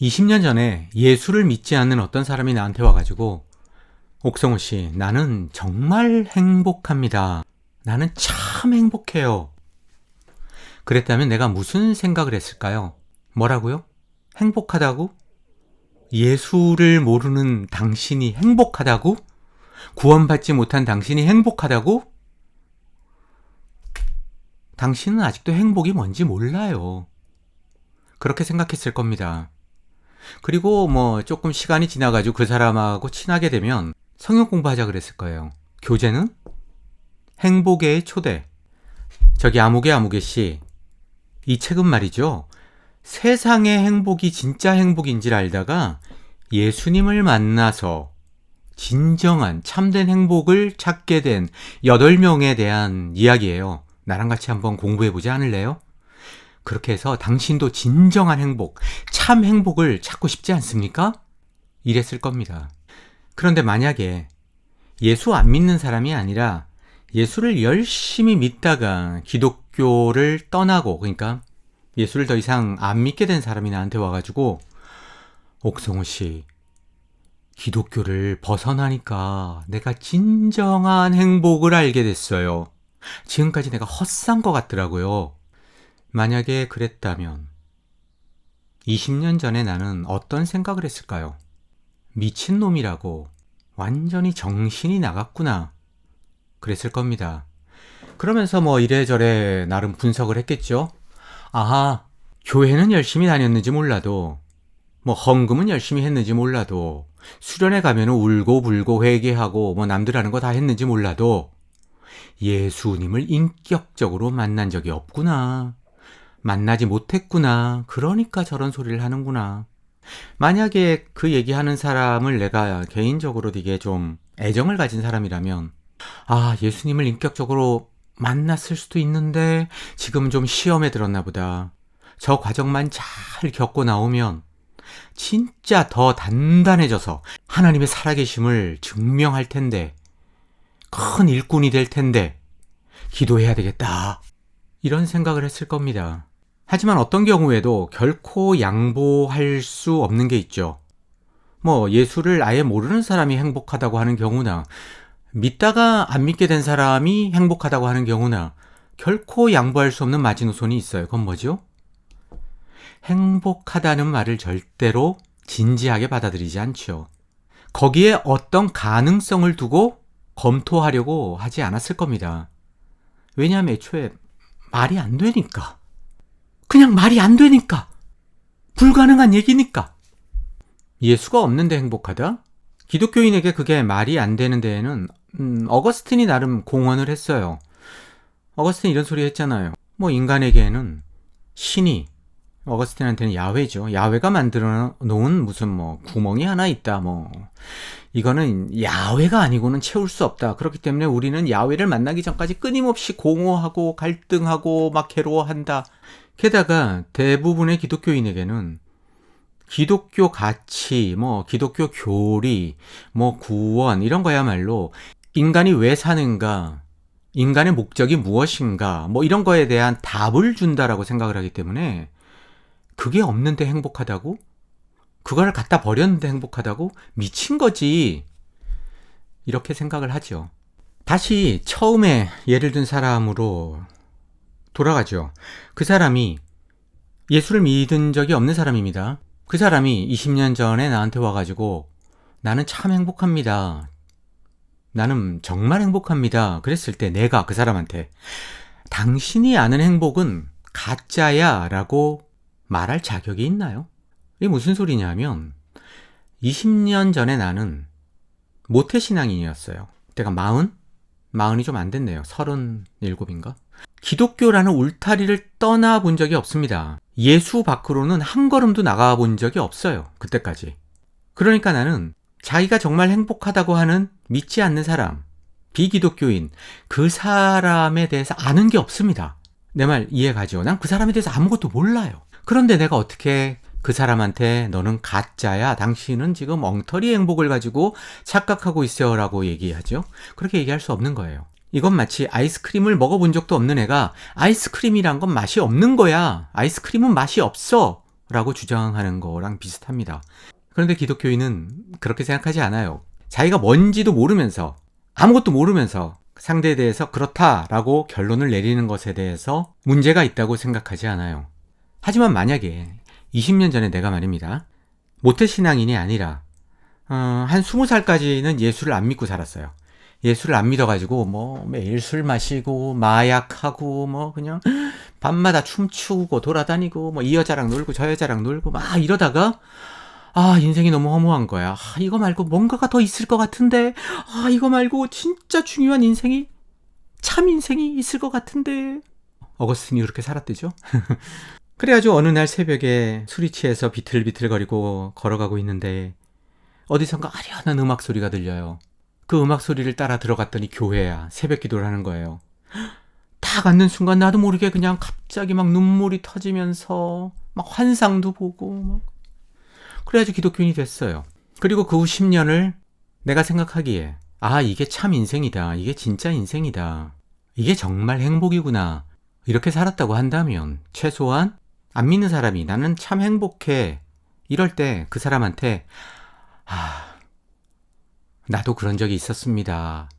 20년 전에 예수를 믿지 않는 어떤 사람이 나한테 와가지고, 옥성호 씨, 나는 정말 행복합니다. 나는 참 행복해요. 그랬다면 내가 무슨 생각을 했을까요? 뭐라고요? 행복하다고? 예수를 모르는 당신이 행복하다고? 구원받지 못한 당신이 행복하다고? 당신은 아직도 행복이 뭔지 몰라요. 그렇게 생각했을 겁니다. 그리고 조금 시간이 지나가지고 그 사람하고 친하게 되면 성경 공부하자 그랬을 거예요. 교재는? 행복의 초대. 저기 아무개 씨, 이 책은 말이죠. 세상의 행복이 진짜 행복인지를 알다가 예수님을 만나서 진정한 참된 행복을 찾게 된 8명에 대한 이야기예요. 나랑 같이 한번 공부해보지 않을래요? 그렇게 해서 당신도 진정한 행복, 참 행복을 찾고 싶지 않습니까? 이랬을 겁니다. 그런데 만약에 예수 안 믿는 사람이 아니라 예수를 열심히 믿다가 기독교를 떠나고, 그러니까 예수를 더 이상 안 믿게 된 사람이 나한테 와가지고, 옥성호 씨, 기독교를 벗어나니까 내가 진정한 행복을 알게 됐어요. 지금까지 내가 헛산 것 같더라고요. 만약에 그랬다면 20년 전에 나는 어떤 생각을 했을까요? 미친놈이라고, 완전히 정신이 나갔구나, 그랬을 겁니다. 그러면서 이래저래 나름 분석을 했겠죠. 아하, 교회는 열심히 다녔는지 몰라도, 헌금은 열심히 했는지 몰라도, 수련회 가면 울고 불고 회개하고 남들 하는 거 다 했는지 몰라도 예수님을 인격적으로 만난 적이 없구나, 만나지 못했구나, 그러니까 저런 소리를 하는구나. 만약에 그 얘기하는 사람을 내가 개인적으로 되게 좀 애정을 가진 사람이라면, 예수님을 인격적으로 만났을 수도 있는데 지금 좀 시험에 들었나 보다, 저 과정만 잘 겪고 나오면 진짜 더 단단해져서 하나님의 살아계심을 증명할 텐데, 큰 일꾼이 될 텐데 기도해야 되겠다, 이런 생각을 했을 겁니다. 하지만 어떤 경우에도 결코 양보할 수 없는 게 있죠. 예수를 아예 모르는 사람이 행복하다고 하는 경우나, 믿다가 안 믿게 된 사람이 행복하다고 하는 경우나 결코 양보할 수 없는 마지노선이 있어요. 그건 뭐죠? 행복하다는 말을 절대로 진지하게 받아들이지 않죠. 거기에 어떤 가능성을 두고 검토하려고 하지 않았을 겁니다. 왜냐하면 애초에 말이 안 되니까. 그냥 말이 안 되니까. 불가능한 얘기니까. 예수가 없는데 행복하다? 기독교인에게 그게 말이 안 되는 데에는 어거스틴이 나름 공헌을 했어요. 어거스틴 이런 소리 했잖아요. 인간에게는 신이, 어거스틴한테는 야훼죠. 야훼가 만들어 놓은 무슨 구멍이 하나 있다. 이거는 야훼가 아니고는 채울 수 없다. 그렇기 때문에 우리는 야훼를 만나기 전까지 끊임없이 공허하고 갈등하고 막 괴로워한다. 게다가 대부분의 기독교인에게는 기독교 가치, 기독교 교리, 구원, 이런 거야말로 인간이 왜 사는가, 인간의 목적이 무엇인가, 이런 거에 대한 답을 준다라고 생각을 하기 때문에, 그게 없는데 행복하다고? 그걸 갖다 버렸는데 행복하다고? 미친 거지. 이렇게 생각을 하죠. 다시 처음에 예를 든 사람으로 돌아가죠. 그 사람이 예수를 믿은 적이 없는 사람입니다. 그 사람이 20년 전에 나한테 와가지고 나는 참 행복합니다, 나는 정말 행복합니다, 그랬을 때 내가 그 사람한테 당신이 아는 행복은 가짜야 라고 말할 자격이 있나요? 이게 무슨 소리냐면 20년 전에 나는 모태신앙인이었어요. 그때가 40이 좀 안 됐네요. 37인가? 기독교라는 울타리를 떠나본 적이 없습니다. 예수 밖으로는 한 걸음도 나가본 적이 없어요. 그때까지. 그러니까 나는 자기가 정말 행복하다고 하는 믿지 않는 사람, 비기독교인, 그 사람에 대해서 아는 게 없습니다. 내 말 이해가죠? 난 그 사람에 대해서 아무것도 몰라요. 그런데 내가 어떻게 그 사람한테 너는 가짜야, 당신은 지금 엉터리 행복을 가지고 착각하고 있어요 라고 얘기하죠? 그렇게 얘기할 수 없는 거예요. 이건 마치 아이스크림을 먹어본 적도 없는 애가 아이스크림이란 건 맛이 없는 거야, 아이스크림은 맛이 없어 라고 주장하는 거랑 비슷합니다. 그런데 기독교인은 그렇게 생각하지 않아요. 자기가 뭔지도 모르면서, 아무것도 모르면서 상대에 대해서 그렇다라고 결론을 내리는 것에 대해서 문제가 있다고 생각하지 않아요. 하지만 만약에 20년 전에 내가 말입니다, 모태신앙인이 아니라 한 20살까지는 예수를 안 믿고 살았어요. 예수를 안 믿어가지고 뭐 매일 술 마시고 마약하고 뭐 그냥 밤마다 춤추고 돌아다니고 뭐 이 여자랑 놀고 저 여자랑 놀고 막 이러다가 인생이 너무 허무한 거야. 이거 말고 뭔가가 더 있을 것 같은데, 이거 말고 진짜 중요한 인생이, 참 인생이 있을 것 같은데. 어거스틴이 그렇게 살았대죠. 그래가지고 어느 날 새벽에 술이 취해서 비틀비틀거리고 걸어가고 있는데 어디선가 아련한 음악 소리가 들려요. 그 음악 소리를 따라 들어갔더니 교회야. 새벽 기도를 하는 거예요. 딱 앉는 순간 나도 모르게 그냥 갑자기 막 눈물이 터지면서 막 환상도 보고 막 그래가지고 기독교인이 됐어요. 그리고 그 후 10년을 내가 생각하기에 이게 참 인생이다. 이게 진짜 인생이다. 이게 정말 행복이구나. 이렇게 살았다고 한다면 최소한 안 믿는 사람이 나는 참 행복해. 이럴 때 그 사람한테 나도 그런 적이 있었습니다.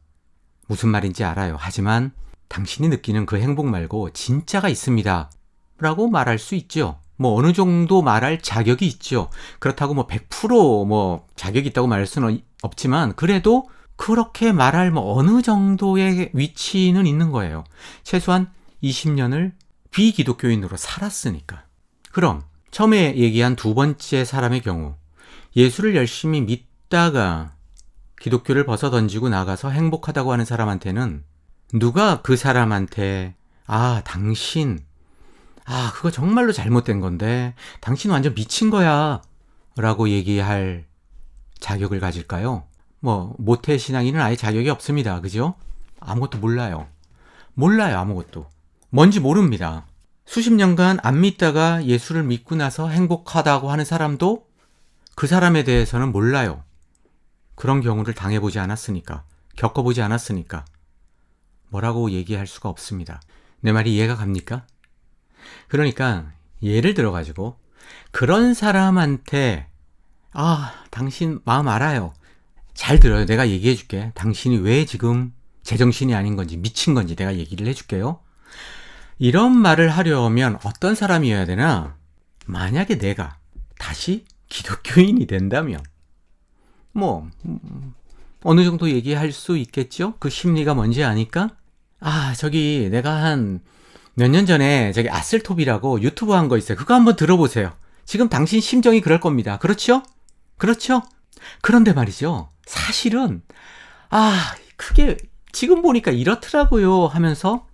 무슨 말인지 알아요. 하지만 당신이 느끼는 그 행복 말고 진짜가 있습니다. 라고 말할 수 있죠. 뭐 어느 정도 말할 자격이 있죠. 그렇다고 뭐 100% 자격이 있다고 말할 수는 없지만 그래도 그렇게 말할 어느 정도의 위치는 있는 거예요. 최소한 20년을 비기독교인으로 살았으니까. 그럼 처음에 얘기한 두 번째 사람의 경우, 예수를 열심히 믿다가 기독교를 벗어던지고 나가서 행복하다고 하는 사람한테는 누가 그 사람한테 당신 그거 정말로 잘못된 건데 당신 완전 미친 거야 라고 얘기할 자격을 가질까요? 모태신앙인은 아예 자격이 없습니다. 그죠? 아무것도 몰라요. 아무것도. 뭔지 모릅니다. 수십 년간 안 믿다가 예수를 믿고 나서 행복하다고 하는 사람도 그 사람에 대해서는 몰라요. 그런 경우를 당해보지 않았으니까, 겪어보지 않았으니까 뭐라고 얘기할 수가 없습니다. 내 말이 이해가 갑니까? 그러니까 예를 들어가지고 그런 사람한테 당신 마음 알아요. 잘 들어요. 내가 얘기해 줄게. 당신이 왜 지금 제정신이 아닌 건지 미친 건지 내가 얘기를 해줄게요. 이런 말을 하려면 어떤 사람이어야 되나? 만약에 내가 다시 기독교인이 된다면 어느 정도 얘기할 수 있겠죠? 그 심리가 뭔지 아니까? 내가 한 몇 년 전에 아슬톱이라고 유튜브 한 거 있어요. 그거 한번 들어보세요. 지금 당신 심정이 그럴 겁니다. 그렇죠? 그런데 말이죠. 사실은 그게 지금 보니까 이렇더라고요 하면서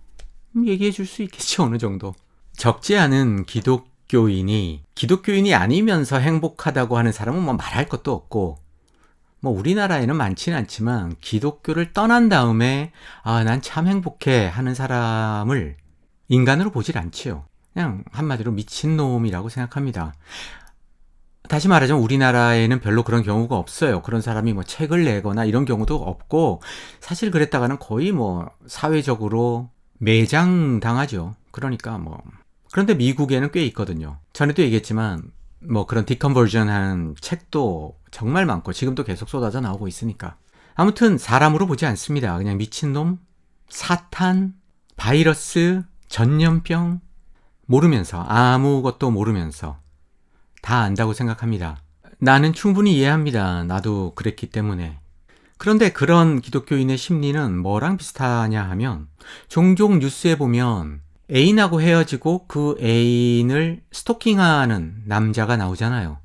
얘기해 줄 수 있겠죠. 어느 정도. 적지 않은 기독교인이 아니면서 행복하다고 하는 사람은 말할 것도 없고 우리나라에는 많지는 않지만 기독교를 떠난 다음에 난 참 행복해 하는 사람을 인간으로 보질 않지요. 그냥 한마디로 미친놈이라고 생각합니다. 다시 말하자면 우리나라에는 별로 그런 경우가 없어요. 그런 사람이 책을 내거나 이런 경우도 없고 사실 그랬다가는 거의 사회적으로 매장당하죠. 그러니까 그런데 미국에는 꽤 있거든요. 전에도 얘기했지만 그런 디컨버전 하는 책도 정말 많고 지금도 계속 쏟아져 나오고 있으니까. 아무튼 사람으로 보지 않습니다. 그냥 미친놈, 사탄, 바이러스, 전염병 모르면서 아무것도 모르면서 다 안다고 생각합니다. 나는 충분히 이해합니다. 나도 그랬기 때문에. 그런데 그런 기독교인의 심리는 뭐랑 비슷하냐 하면 종종 뉴스에 보면 애인하고 헤어지고 그 애인을 스토킹하는 남자가 나오잖아요.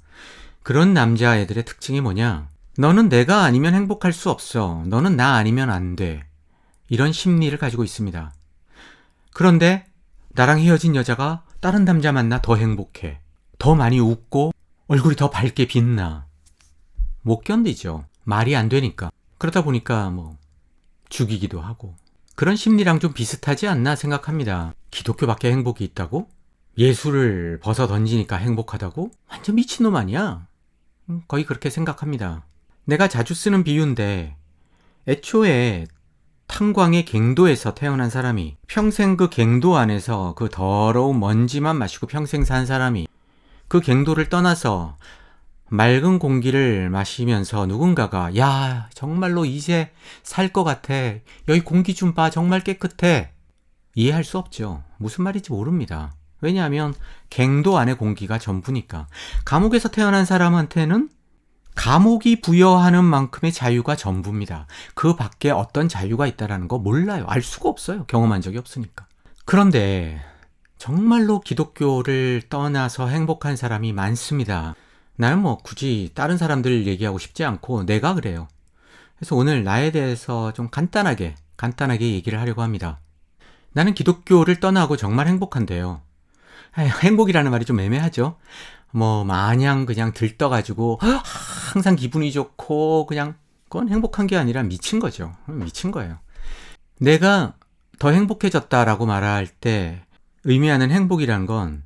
그런 남자애들의 특징이 뭐냐? 너는 내가 아니면 행복할 수 없어. 너는 나 아니면 안 돼. 이런 심리를 가지고 있습니다. 그런데 나랑 헤어진 여자가 다른 남자 만나 더 행복해. 더 많이 웃고 얼굴이 더 밝게 빛나. 못 견디죠. 말이 안 되니까. 그러다 보니까 죽이기도 하고. 그런 심리랑 좀 비슷하지 않나 생각합니다. 기독교밖에 행복이 있다고? 예수를 벗어 던지니까 행복하다고? 완전 미친놈 아니야? 거의 그렇게 생각합니다. 내가 자주 쓰는 비유인데 애초에 탄광의 갱도에서 태어난 사람이 평생 그 갱도 안에서 그 더러운 먼지만 마시고 평생 산 사람이 그 갱도를 떠나서 맑은 공기를 마시면서 누군가가 야, 정말로 이제 살 것 같아. 여기 공기 좀 봐. 정말 깨끗해. 이해할 수 없죠. 무슨 말인지 모릅니다. 왜냐하면 갱도 안의 공기가 전부니까. 감옥에서 태어난 사람한테는 감옥이 부여하는 만큼의 자유가 전부입니다. 그 밖에 어떤 자유가 있다는 거 몰라요. 알 수가 없어요. 경험한 적이 없으니까. 그런데 정말로 기독교를 떠나서 행복한 사람이 많습니다. 나는 뭐 굳이 다른 사람들 얘기하고 싶지 않고 내가 그래요. 그래서 오늘 나에 대해서 좀 간단하게 얘기를 하려고 합니다. 나는 기독교를 떠나고 정말 행복한데요. 행복이라는 말이 좀 애매하죠. 뭐 마냥 그냥 들떠가지고 항상 기분이 좋고 그냥 그건 행복한 게 아니라 미친 거죠. 미친 거예요. 내가 더 행복해졌다라고 말할 때 의미하는 행복이란 건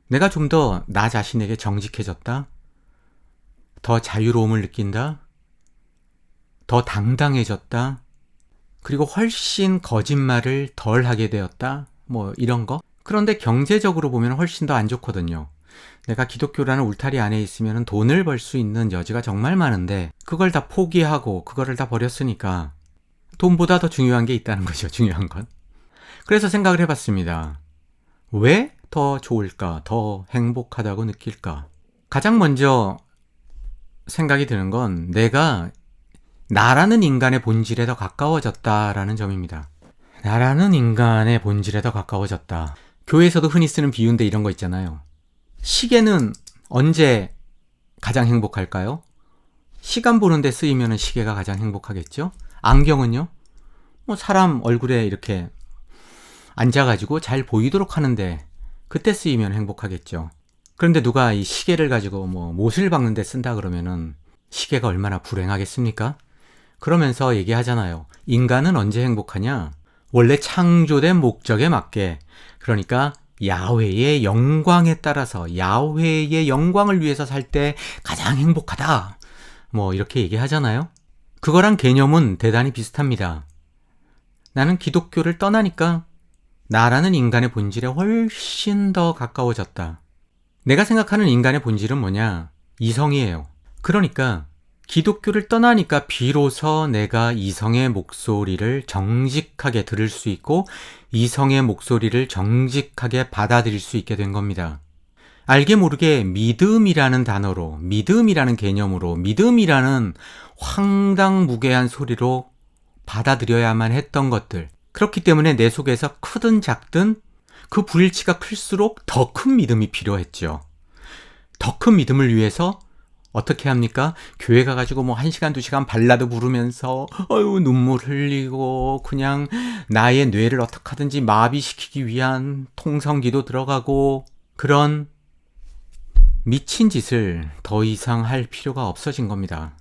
내가 좀 더 나 자신에게 정직해졌다, 더 자유로움을 느낀다, 더 당당해졌다, 그리고 훨씬 거짓말을 덜 하게 되었다, 뭐 이런 거. 그런데 경제적으로 보면 훨씬 더 안 좋거든요. 내가 기독교라는 울타리 안에 있으면 돈을 벌 수 있는 여지가 정말 많은데 그걸 다 포기하고 그거를 다 버렸으니까 돈보다 더 중요한 게 있다는 거죠. 중요한 건. 그래서 생각을 해봤습니다. 왜 더 좋을까? 더 행복하다고 느낄까? 가장 먼저 생각이 드는 건 내가 나라는 인간의 본질에 더 가까워졌다라는 점입니다. 나라는 인간의 본질에 더 가까워졌다. 교회에서도 흔히 쓰는 비유인데 이런 거 있잖아요. 시계는 언제 가장 행복할까요? 시간 보는데 쓰이면 시계가 가장 행복하겠죠? 안경은요? 뭐 사람 얼굴에 이렇게 앉아가지고 잘 보이도록 하는데 그때 쓰이면 행복하겠죠. 그런데 누가 이 시계를 가지고 뭐 못을 박는데 쓴다 그러면은 시계가 얼마나 불행하겠습니까? 그러면서 얘기하잖아요. 인간은 언제 행복하냐? 원래 창조된 목적에 맞게, 그러니까 야훼의 영광에 따라서 야훼의 영광을 위해서 살 때 가장 행복하다. 뭐 이렇게 얘기하잖아요. 그거랑 개념은 대단히 비슷합니다. 나는 기독교를 떠나니까 나라는 인간의 본질에 훨씬 더 가까워졌다. 내가 생각하는 인간의 본질은 뭐냐? 이성이에요. 그러니까 기독교를 떠나니까 비로소 내가 이성의 목소리를 정직하게 들을 수 있고 이성의 목소리를 정직하게 받아들일 수 있게 된 겁니다. 알게 모르게 믿음이라는 단어로, 믿음이라는 개념으로, 믿음이라는 황당무계한 소리로 받아들여야만 했던 것들. 그렇기 때문에 내 속에서 크든 작든 그 불일치가 클수록 더 큰 믿음이 필요했죠. 더 큰 믿음을 위해서 어떻게 합니까? 교회 가가지고 뭐 1시간, 2시간 발라드 부르면서 눈물 흘리고 그냥 나의 뇌를 어떻게 하든지 마비시키기 위한 통성기도 들어가고 그런 미친 짓을 더 이상 할 필요가 없어진 겁니다.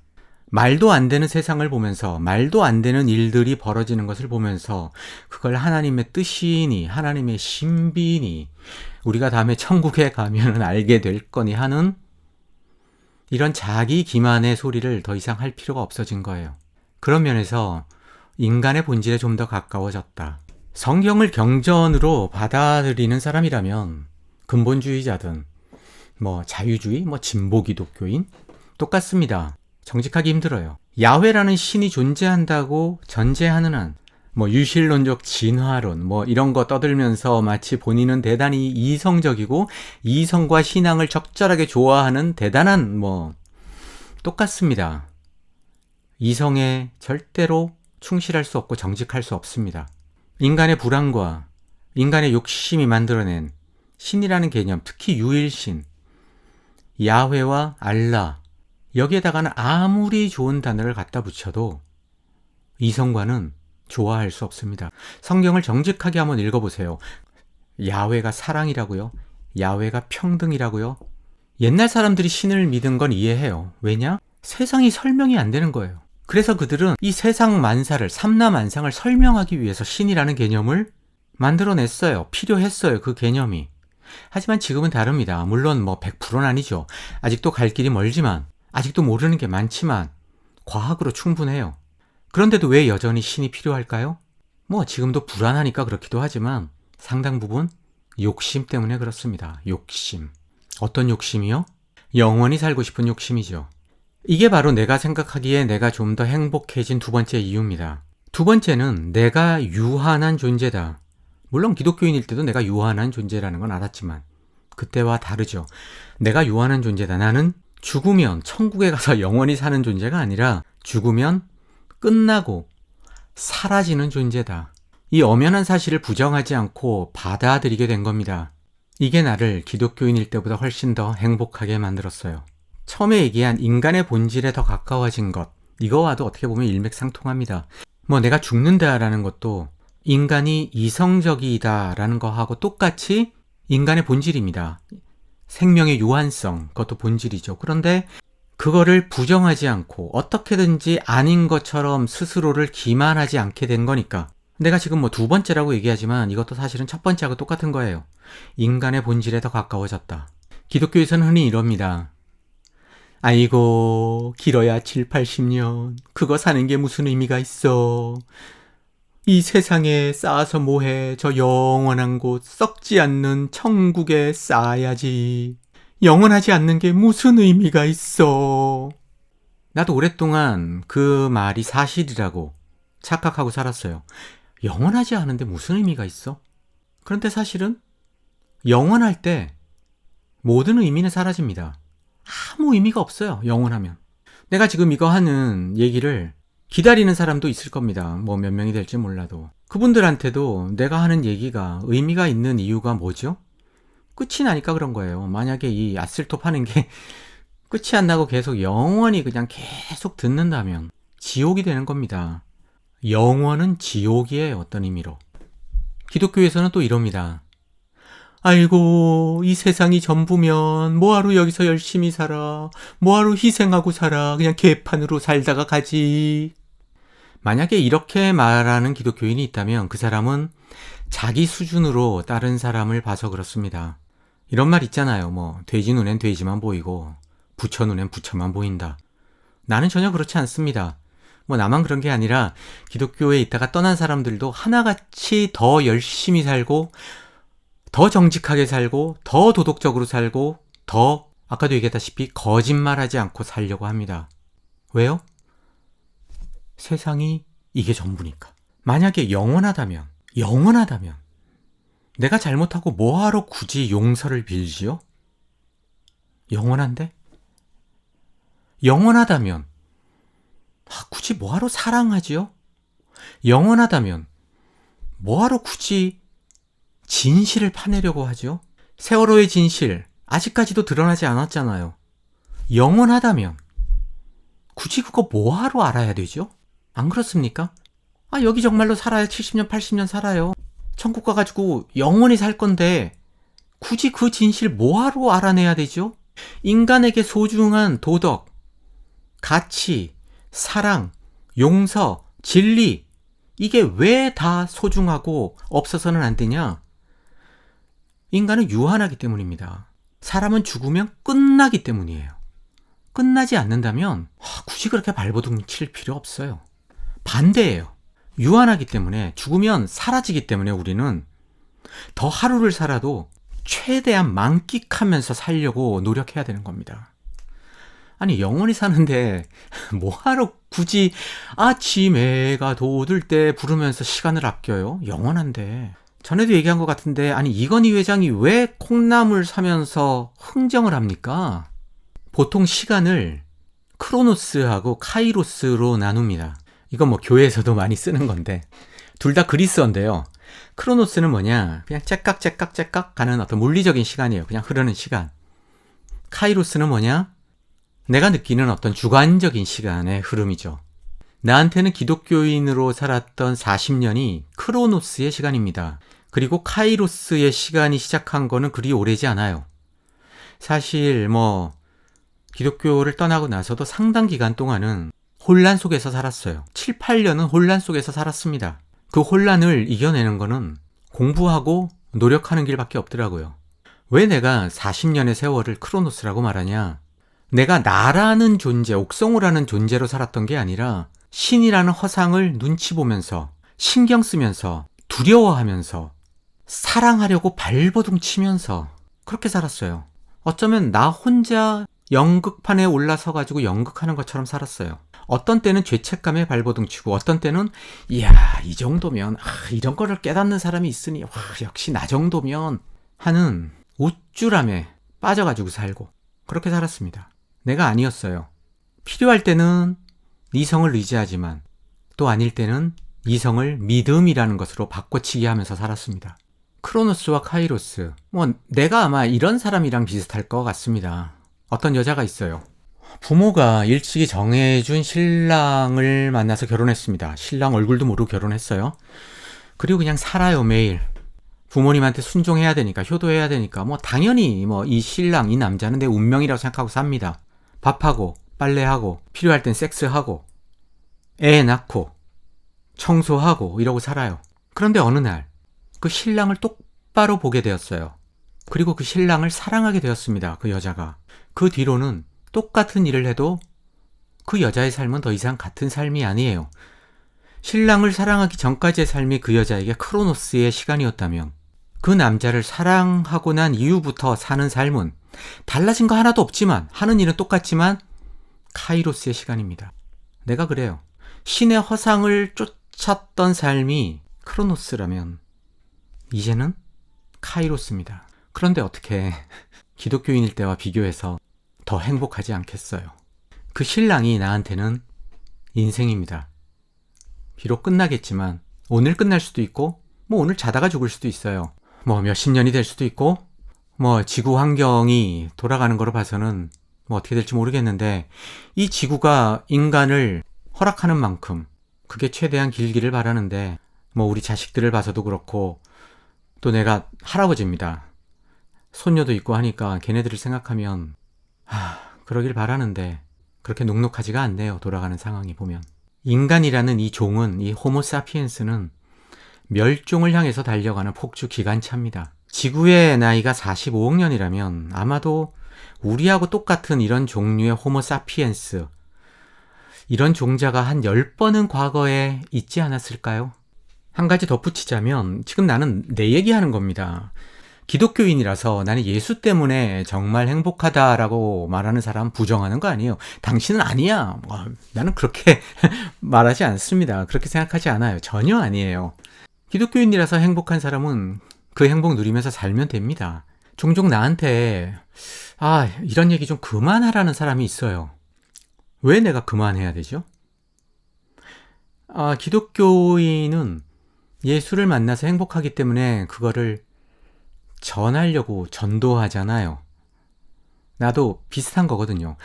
말도 안 되는 세상을 보면서 말도 안 되는 일들이 벌어지는 것을 보면서 그걸 하나님의 뜻이니 하나님의 신비니 우리가 다음에 천국에 가면 알게 될 거니 하는 이런 자기 기만의 소리를 더 이상 할 필요가 없어진 거예요. 그런 면에서 인간의 본질에 좀 더 가까워졌다. 성경을 경전으로 받아들이는 사람이라면 근본주의자든 뭐 자유주의, 뭐 진보 기독교인 똑같습니다. 정직하기 힘들어요. 야훼라는 신이 존재한다고 전제하는 한 뭐 유실론적 진화론 뭐 이런 거 떠들면서 마치 본인은 대단히 이성적이고 이성과 신앙을 적절하게 좋아하는 대단한 뭐 똑같습니다. 이성에 절대로 충실할 수 없고 정직할 수 없습니다. 인간의 불안과 인간의 욕심이 만들어낸 신이라는 개념, 특히 유일신, 야훼와 알라, 여기에다가는 아무리 좋은 단어를 갖다 붙여도 이성과는 좋아할 수 없습니다. 성경을 정직하게 한번 읽어보세요. 야훼가 사랑이라고요? 야훼가 평등이라고요? 옛날 사람들이 신을 믿은 건 이해해요. 왜냐? 세상이 설명이 안 되는 거예요. 그래서 그들은 이 세상 만사를, 삼라만상을 설명하기 위해서 신이라는 개념을 만들어냈어요. 필요했어요. 그 개념이. 하지만 지금은 다릅니다. 물론 뭐 100%는 아니죠. 아직도 갈 길이 멀지만, 아직도 모르는 게 많지만 과학으로 충분해요. 그런데도 왜 여전히 신이 필요할까요? 뭐 지금도 불안하니까 그렇기도 하지만 상당 부분 욕심 때문에 그렇습니다. 욕심. 어떤 욕심이요? 영원히 살고 싶은 욕심이죠. 이게 바로 내가 생각하기에 내가 좀 더 행복해진 두 번째 이유입니다. 두 번째는 내가 유한한 존재다. 물론 기독교인일 때도 내가 유한한 존재라는 건 알았지만 그때와 다르죠. 내가 유한한 존재다. 나는 죽으면 천국에 가서 영원히 사는 존재가 아니라 죽으면 끝나고 사라지는 존재다. 이 엄연한 사실을 부정하지 않고 받아들이게 된 겁니다. 이게 나를 기독교인일 때보다 훨씬 더 행복하게 만들었어요. 처음에 얘기한 인간의 본질에 더 가까워진 것, 이거와도 어떻게 보면 일맥상통합니다. 내가 죽는다라는 것도 인간이 이성적이다라는 거하고 똑같이 인간의 본질입니다. 생명의 유한성, 그것도 본질이죠. 그런데 그거를 부정하지 않고 어떻게든지 아닌 것처럼 스스로를 기만하지 않게 된 거니까. 내가 지금 두 번째라고 얘기하지만 이것도 사실은 첫 번째하고 똑같은 거예요. 인간의 본질에 더 가까워졌다. 기독교에서는 흔히 이럽니다. 아이고, 길어야 7, 80년. 그거 사는 게 무슨 의미가 있어. 이 세상에 쌓아서 뭐해. 저 영원한 곳, 썩지 않는 천국에 쌓아야지. 영원하지 않는 게 무슨 의미가 있어. 나도 오랫동안 그 말이 사실이라고 착각하고 살았어요. 영원하지 않은데 무슨 의미가 있어? 그런데 사실은 영원할 때 모든 의미는 사라집니다. 아무 의미가 없어요. 영원하면. 내가 지금 이거 하는 얘기를 기다리는 사람도 있을 겁니다. 몇 명이 될지 몰라도. 그분들한테도 내가 하는 얘기가 의미가 있는 이유가 뭐죠? 끝이 나니까 그런 거예요. 만약에 이 아슬톱 하는 게 끝이 안 나고 계속 영원히 그냥 계속 듣는다면 지옥이 되는 겁니다. 영원은 지옥이에요. 어떤 의미로. 기독교에서는 또 이럽니다. 아이고, 이 세상이 전부면 뭐하러 여기서 열심히 살아. 뭐하러 희생하고 살아. 그냥 개판으로 살다가 가지. 만약에 이렇게 말하는 기독교인이 있다면 그 사람은 자기 수준으로 다른 사람을 봐서 그렇습니다. 이런 말 있잖아요. 돼지 눈엔 돼지만 보이고 부처 눈엔 부처만 보인다. 나는 전혀 그렇지 않습니다. 나만 그런 게 아니라 기독교에 있다가 떠난 사람들도 하나같이 더 열심히 살고 더 정직하게 살고 더 도덕적으로 살고 더 아까도 얘기했다시피 거짓말하지 않고 살려고 합니다. 왜요? 세상이 이게 전부니까. 만약에 영원하다면 내가 잘못하고 뭐하러 굳이 용서를 빌지요? 영원한데? 영원하다면 굳이 뭐하러 사랑하지요? 영원하다면 뭐하러 굳이 진실을 파내려고 하죠? 세월호의 진실 아직까지도 드러나지 않았잖아요. 영원하다면 굳이 그거 뭐하러 알아야 되죠? 안 그렇습니까? 여기 정말로 살아야 70년 80년 살아요. 천국 가가지고 영원히 살 건데 굳이 그 진실 뭐하러 알아내야 되죠? 인간에게 소중한 도덕, 가치, 사랑, 용서, 진리, 이게 왜 다 소중하고 없어서는 안 되냐? 인간은 유한하기 때문입니다. 사람은 죽으면 끝나기 때문이에요. 끝나지 않는다면 굳이 그렇게 발버둥 칠 필요 없어요. 반대예요. 유한하기 때문에, 죽으면 사라지기 때문에 우리는 더 하루를 살아도 최대한 만끽하면서 살려고 노력해야 되는 겁니다. 아니, 영원히 사는데 뭐하러 굳이 아침 해가 돋을 때 부르면서 시간을 아껴요? 영원한데. 전에도 얘기한 것 같은데, 아니 이건희 회장이 왜 콩나물 사면서 흥정을 합니까? 보통 시간을 크로노스하고 카이로스로 나눕니다. 이건 교회에서도 많이 쓰는 건데 둘 다 그리스어인데요. 크로노스는 뭐냐? 그냥 째깍 가는 어떤 물리적인 시간이에요. 그냥 흐르는 시간. 카이로스는 뭐냐? 내가 느끼는 어떤 주관적인 시간의 흐름이죠. 나한테는 기독교인으로 살았던 40년이 크로노스의 시간입니다. 그리고 카이로스의 시간이 시작한 거는 그리 오래지 않아요. 사실 기독교를 떠나고 나서도 상당 기간 동안은 혼란 속에서 살았어요. 7, 8년은 혼란 속에서 살았습니다. 그 혼란을 이겨내는 거는 공부하고 노력하는 길밖에 없더라고요. 왜 내가 40년의 세월을 크로노스라고 말하냐? 내가 나라는 존재, 옥성우라는 존재로 살았던 게 아니라 신이라는 허상을 눈치 보면서, 신경 쓰면서, 두려워하면서, 사랑하려고 발버둥 치면서 그렇게 살았어요. 어쩌면 나 혼자 연극판에 올라서가지고 연극하는 것처럼 살았어요. 어떤 때는 죄책감에 발버둥 치고 어떤 때는 이야 이 정도면 이런 거를 깨닫는 사람이 있으니 역시 나 정도면 하는 우쭐함에 빠져가지고 살고 그렇게 살았습니다. 내가 아니었어요. 필요할 때는 이성을 의지하지만 또 아닐 때는 이성을 믿음이라는 것으로 바꿔치기 하면서 살았습니다. 크로노스와 카이로스, 내가 아마 이런 사람이랑 비슷할 것 같습니다. 어떤 여자가 있어요. 부모가 일찍이 정해준 신랑을 만나서 결혼했습니다. 신랑 얼굴도 모르고 결혼했어요. 그리고 그냥 살아요, 매일. 부모님한테 순종해야 되니까, 효도해야 되니까, 당연히 이 신랑, 이 남자는 내 운명이라고 생각하고 삽니다. 밥하고, 빨래하고, 필요할 땐 섹스하고, 애 낳고, 청소하고, 이러고 살아요. 그런데 어느 날, 그 신랑을 똑바로 보게 되었어요. 그리고 그 신랑을 사랑하게 되었습니다. 그 여자가. 그 뒤로는 똑같은 일을 해도 그 여자의 삶은 더 이상 같은 삶이 아니에요. 신랑을 사랑하기 전까지의 삶이 그 여자에게 크로노스의 시간이었다면 그 남자를 사랑하고 난 이후부터 사는 삶은 달라진 거 하나도 없지만 하는 일은 똑같지만 카이로스의 시간입니다. 내가 그래요. 신의 허상을 쫓았던 삶이 크로노스라면 이제는 카이로스입니다. 그런데 어떻게 기독교인일 때와 비교해서 더 행복하지 않겠어요? 그 신랑이 나한테는 인생입니다. 비록 끝나겠지만 오늘 끝날 수도 있고 오늘 자다가 죽을 수도 있어요. 몇십 년이 될 수도 있고 지구 환경이 돌아가는 거로 봐서는 어떻게 될지 모르겠는데 이 지구가 인간을 허락하는 만큼 그게 최대한 길기를 바라는데 우리 자식들을 봐서도 그렇고 또 내가 할아버지입니다. 손녀도 있고 하니까 걔네들을 생각하면 그러길 바라는데 그렇게 눅눅하지가 않네요. 돌아가는 상황이 보면. 인간이라는 이 종은, 이 호모사피엔스는 멸종을 향해서 달려가는 폭주 기관차입니다. 지구의 나이가 45억 년이라면 아마도 우리하고 똑같은 이런 종류의 호모사피엔스, 이런 종자가 한 10번은 과거에 있지 않았을까요? 한 가지 덧붙이자면 지금 나는 내 얘기하는 겁니다. 기독교인이라서 나는 예수 때문에 정말 행복하다라고 말하는 사람 부정하는 거 아니에요. 당신은 아니야. 나는 그렇게 말하지 않습니다. 그렇게 생각하지 않아요. 전혀 아니에요. 기독교인이라서 행복한 사람은 그 행복 누리면서 살면 됩니다. 종종 나한테 이런 얘기 좀 그만하라는 사람이 있어요. 왜 내가 그만해야 되죠? 기독교인은 예수를 만나서 행복하기 때문에 그거를 전하려고 전도하잖아요. 나도 비슷한 거거든요.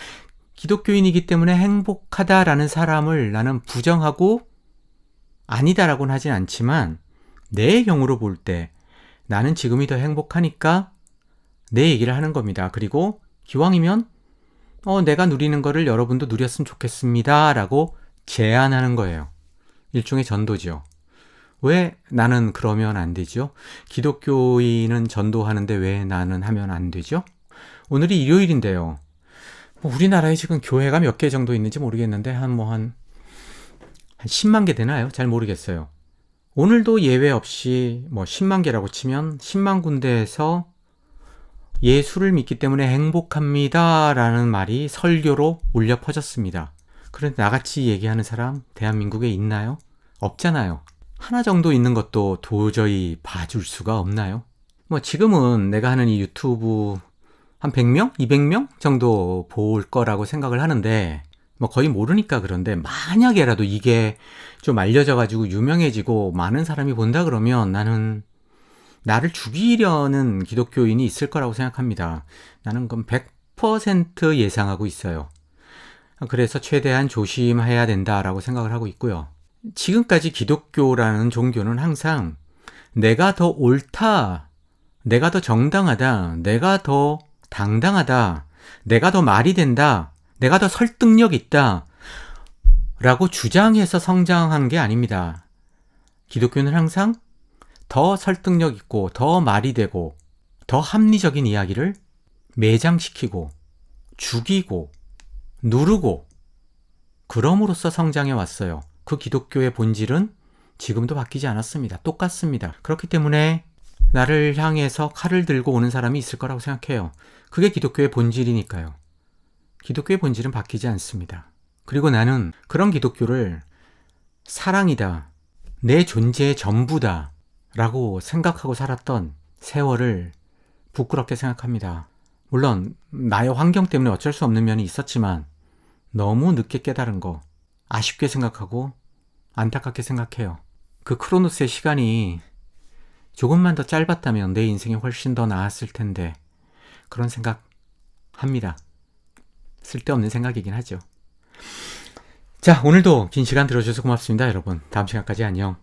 기독교인이기 때문에 행복하다라는 사람을 나는 부정하고 아니다라고는 하진 않지만 내 경우로 볼 때 나는 지금이 더 행복하니까 내 얘기를 하는 겁니다. 그리고 기왕이면 내가 누리는 거를 여러분도 누렸으면 좋겠습니다 라고 제안하는 거예요. 일종의 전도죠. 왜 나는 그러면 안 되죠? 기독교인은 전도하는데 왜 나는 하면 안 되죠? 오늘이 일요일인데요. 우리나라에 지금 교회가 몇 개 정도 있는지 모르겠는데 한 10만 개 되나요? 잘 모르겠어요. 오늘도 예외 없이 10만 개라고 치면 10만 군데에서 예수를 믿기 때문에 행복합니다 라는 말이 설교로 울려 퍼졌습니다. 그런데 나같이 얘기하는 사람 대한민국에 있나요? 없잖아요. 하나 정도 있는 것도 도저히 봐줄 수가 없나요? 지금은 내가 하는 이 유튜브 한 100명? 200명 정도 볼 거라고 생각을 하는데 거의 모르니까 그런데 만약에라도 이게 좀 알려져가지고 유명해지고 많은 사람이 본다 그러면 나는 나를 죽이려는 기독교인이 있을 거라고 생각합니다. 나는 그건 100% 예상하고 있어요. 그래서 최대한 조심해야 된다라고 생각을 하고 있고요. 지금까지 기독교라는 종교는 항상 내가 더 옳다, 내가 더 정당하다, 내가 더 당당하다, 내가 더 말이 된다, 내가 더 설득력 있다 라고 주장해서 성장한 게 아닙니다. 기독교는 항상 더 설득력 있고 더 말이 되고 더 합리적인 이야기를 매장시키고 죽이고 누르고 그럼으로써 성장해 왔어요. 그 기독교의 본질은 지금도 바뀌지 않았습니다. 똑같습니다. 그렇기 때문에 나를 향해서 칼을 들고 오는 사람이 있을 거라고 생각해요. 그게 기독교의 본질이니까요. 기독교의 본질은 바뀌지 않습니다. 그리고 나는 그런 기독교를 사랑이다, 내 존재의 전부다 라고 생각하고 살았던 세월을 부끄럽게 생각합니다. 물론 나의 환경 때문에 어쩔 수 없는 면이 있었지만 너무 늦게 깨달은 거 아쉽게 생각하고 안타깝게 생각해요. 그 크로노스의 시간이 조금만 더 짧았다면 내 인생이 훨씬 더 나았을 텐데, 그런 생각 합니다. 쓸데없는 생각이긴 하죠. 자, 오늘도 긴 시간 들어주셔서 고맙습니다, 여러분. 다음 시간까지 안녕.